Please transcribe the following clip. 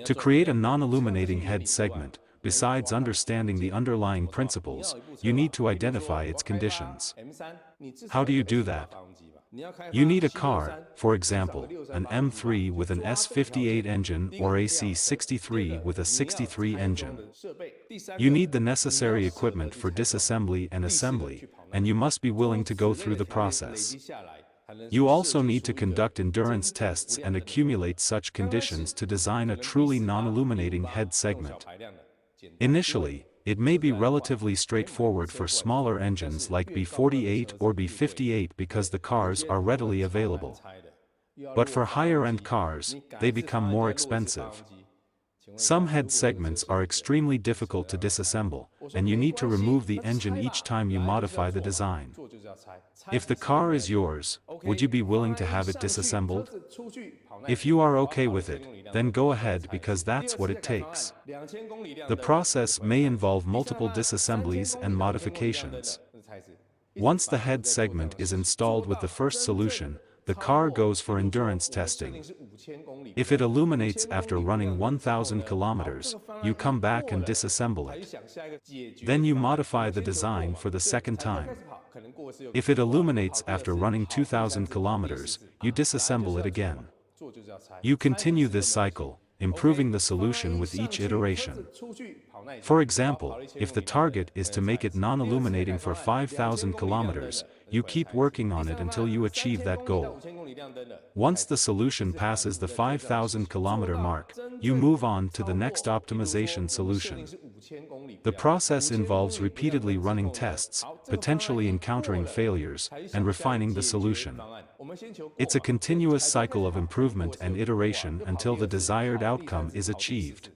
To create a non-illuminating head segment, besides understanding the underlying principles, you need to identify its conditions. How do you do that? You need a car, for example, an M3 with an S58 engine or a C63 with a 63 engine. You need the necessary equipment for disassembly and assembly, and you must be willing to go through the process. You also need to conduct endurance tests and accumulate such conditions to design a truly non-illuminating head segment. Initially, it may be relatively straightforward for smaller engines like B48 or B58 because the cars are readily available. But for higher-end cars, they become more expensive. Some head segments are extremely difficult to disassemble, and you need to remove the engine each time you modify the design. If the car is yours, would you be willing to have it disassembled? If you are okay with it, then go ahead because that's what it takes. The process may involve multiple disassemblies and modifications. Once the head segment is installed with the first solution, the car goes for endurance testing. If it illuminates after running 1,000 kilometers, you come back and disassemble it. Then you modify the design for the second time. If it illuminates after running 2,000 kilometers, you disassemble it again. You continue this cycle, improving the solution with each iteration. For example, if the target is to make it non-illuminating for 5,000 kilometers, you keep working on it until you achieve that goal. Once the solution passes the 5,000 kilometer mark, you move on to the next optimization solution. The process involves repeatedly running tests, potentially encountering failures, and refining the solution. It's a continuous cycle of improvement and iteration until the desired outcome is achieved.